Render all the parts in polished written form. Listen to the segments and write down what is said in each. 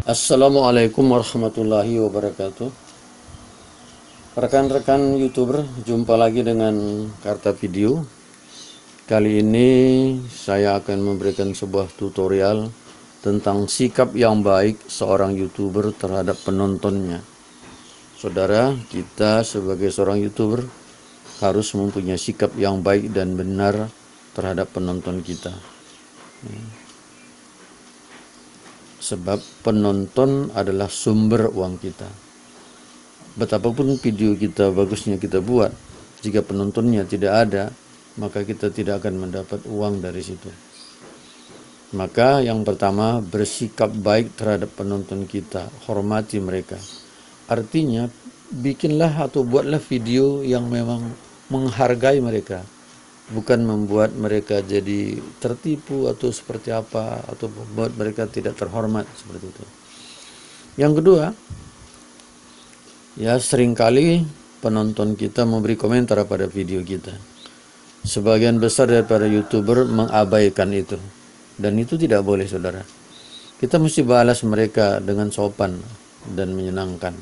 Assalamualaikum warahmatullahi wabarakatuh. Rekan-rekan YouTuber, jumpa lagi dengan Karta Video. Kali ini saya akan memberikan sebuah tutorial tentang sikap yang baik seorang YouTuber terhadap penontonnya. Saudara, kita sebagai seorang YouTuber harus mempunyai sikap yang baik dan benar terhadap penonton kita. Sebab penonton adalah sumber uang kita. Betapapun video kita bagusnya kita buat, jika penontonnya tidak ada, maka kita tidak akan mendapat uang dari situ. Maka yang pertama, bersikap baik terhadap penonton kita, hormati mereka. Artinya, bikinlah atau buatlah video yang memang menghargai mereka, bukan membuat mereka jadi tertipu atau seperti apa, atau membuat mereka tidak terhormat seperti itu. Yang kedua, ya seringkali penonton kita memberi komentar pada video kita. Sebagian besar daripada YouTuber mengabaikan itu, dan itu tidak boleh, saudara. Kita mesti balas mereka dengan sopan dan menyenangkan.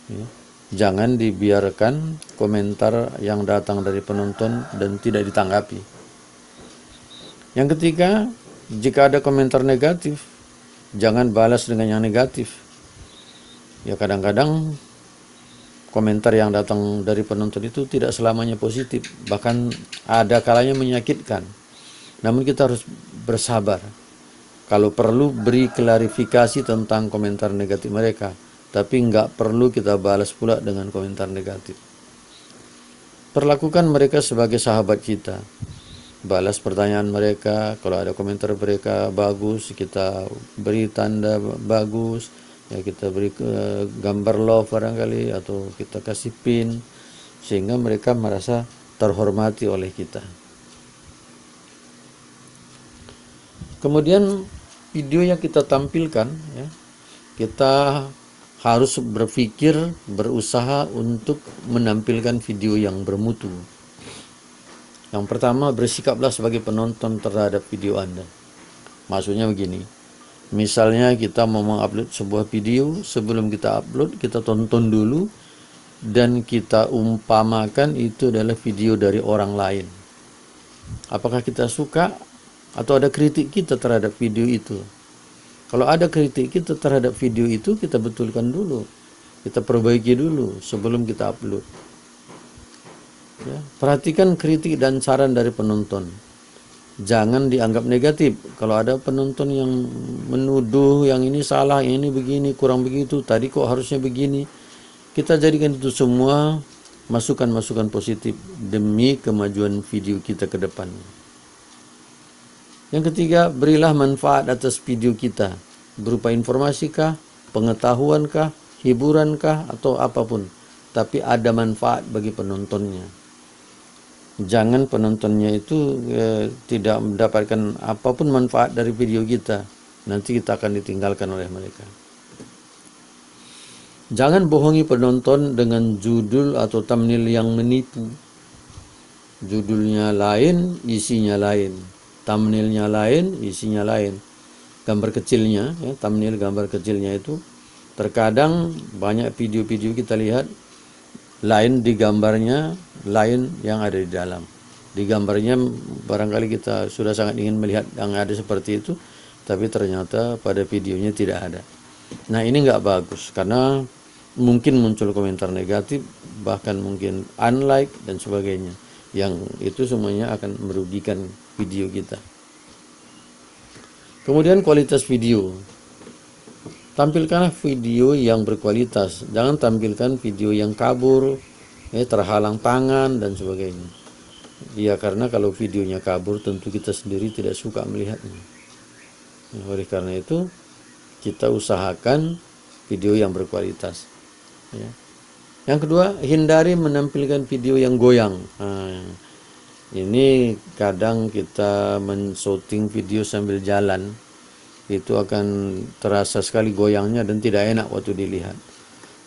Ya. Jangan dibiarkan komentar yang datang dari penonton dan tidak ditanggapi. Yang ketiga, jika ada komentar negatif, jangan balas dengan yang negatif. Ya, kadang-kadang komentar yang datang dari penonton itu tidak selamanya positif, bahkan ada kalanya menyakitkan. Namun kita harus bersabar. Kalau perlu, beri klarifikasi tentang komentar negatif mereka, tapi nggak perlu kita balas pula dengan komentar negatif. Perlakukan mereka sebagai sahabat kita. Balas pertanyaan mereka. Kalau ada komentar mereka bagus, kita beri tanda bagus. Ya, kita beri gambar love barangkali, atau kita kasih pin, sehingga mereka merasa terhormati oleh kita. Kemudian video yang kita tampilkan, ya, kita harus berpikir, berusaha untuk menampilkan video yang bermutu. Yang pertama, bersikaplah sebagai penonton terhadap video Anda. Maksudnya begini, misalnya kita mau mengupload sebuah video, sebelum kita upload, kita tonton dulu, dan kita umpamakan itu adalah video dari orang lain. Apakah kita suka, atau ada kritik kita terhadap video itu? Kalau ada kritik kita terhadap video itu, kita betulkan dulu, kita perbaiki dulu sebelum kita upload. Ya, perhatikan kritik dan saran dari penonton. Jangan dianggap negatif. Kalau ada penonton yang menuduh yang ini salah, yang ini begini, kurang begitu, tadi kok harusnya begini, kita jadikan itu semua masukan-masukan positif demi kemajuan video kita ke depan. Yang ketiga, berilah manfaat atas video kita, berupa informasikah, pengetahuankah, hiburankah, atau apapun, tapi ada manfaat bagi penontonnya. Jangan penontonnya itu tidak mendapatkan apapun manfaat dari video kita, nanti kita akan ditinggalkan oleh mereka. Jangan bohongi penonton dengan judul atau thumbnail yang menipu. Judulnya lain, isinya lain. Thumbnailnya lain, isinya lain. Gambar kecilnya, ya, thumbnail gambar kecilnya itu, terkadang banyak video-video kita lihat lain di gambarnya, lain yang ada di dalam. Di gambarnya barangkali kita sudah sangat ingin melihat yang ada seperti itu, tapi ternyata pada videonya tidak ada. Nah, ini nggak bagus, karena mungkin muncul komentar negatif, bahkan mungkin unlike dan sebagainya, yang itu semuanya akan merugikan video kita. Kemudian kualitas video. Tampilkanlah video yang berkualitas. Jangan tampilkan video yang kabur, terhalang tangan dan sebagainya. Ya, karena kalau videonya kabur, tentu kita sendiri tidak suka melihatnya. Oleh karena itu, kita usahakan video yang berkualitas. Ya. Yang kedua, hindari menampilkan video yang goyang. Ini kadang kita men-shooting video sambil jalan, itu akan terasa sekali goyangnya dan tidak enak waktu dilihat.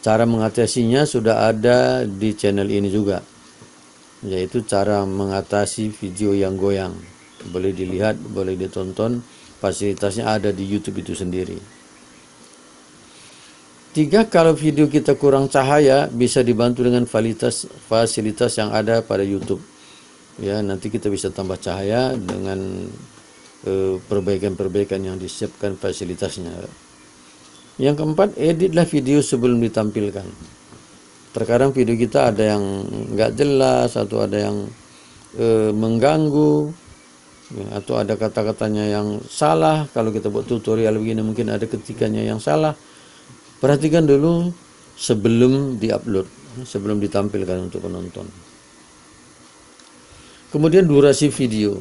Cara mengatasinya sudah ada di channel ini juga, yaitu cara mengatasi video yang goyang. Boleh dilihat, boleh ditonton, fasilitasnya ada di YouTube itu sendiri. Tiga, kalau video kita kurang cahaya, bisa dibantu dengan fasilitas yang ada pada YouTube. Ya, nanti kita bisa tambah cahaya dengan perbaikan-perbaikan yang disiapkan fasilitasnya. Yang keempat, editlah video sebelum ditampilkan. Terkadang video kita ada yang nggak jelas, atau ada yang mengganggu, ya, atau ada kata-katanya yang salah. Kalau kita buat tutorial begini mungkin ada ketikanya yang salah. Perhatikan dulu sebelum diupload, sebelum ditampilkan untuk penonton. Kemudian durasi video.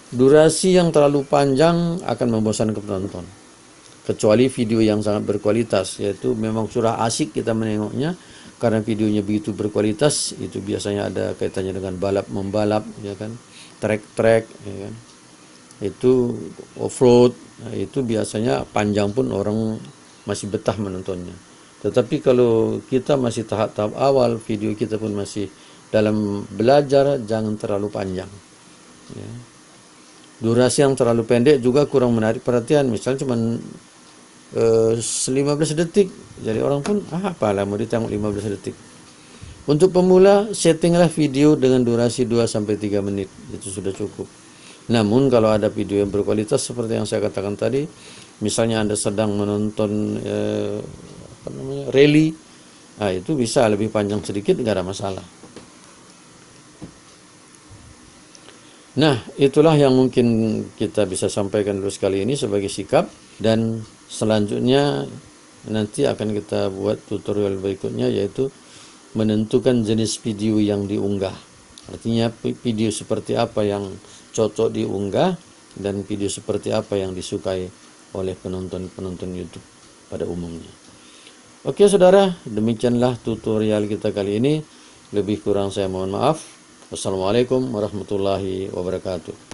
Durasi yang terlalu panjang akan membosankan penonton. Kecuali video yang sangat berkualitas, yaitu memang surah asik kita menengoknya, karena videonya begitu berkualitas. Itu biasanya ada kaitannya dengan balap membalap, ya kan, trek-trek, ya kan. Itu off-road, nah, itu biasanya panjang pun orang masih betah menontonnya. Tetapi kalau kita masih tahap-tahap awal, video kita pun masih dalam belajar, jangan terlalu panjang, ya. Durasi yang terlalu pendek juga kurang menarik perhatian. Misalnya cuma 15 detik, jadi orang pun apalah mau ditengok 15 detik. Untuk pemula, settinglah video dengan durasi 2-3 menit, itu sudah cukup. Namun kalau ada video yang berkualitas seperti yang saya katakan tadi, misalnya Anda sedang menonton rally, nah itu bisa lebih panjang sedikit, nggak ada masalah. Nah, itulah yang mungkin kita bisa sampaikan dulu sekali ini sebagai sikap, dan selanjutnya nanti akan kita buat tutorial berikutnya, yaitu menentukan jenis video yang diunggah. Artinya video seperti apa yang cocok diunggah dan video seperti apa yang disukai oleh penonton YouTube pada umumnya. Oke saudara, demikianlah tutorial kita kali ini. Lebih kurang saya mohon maaf. Wassalamualaikum warahmatullahi wabarakatuh.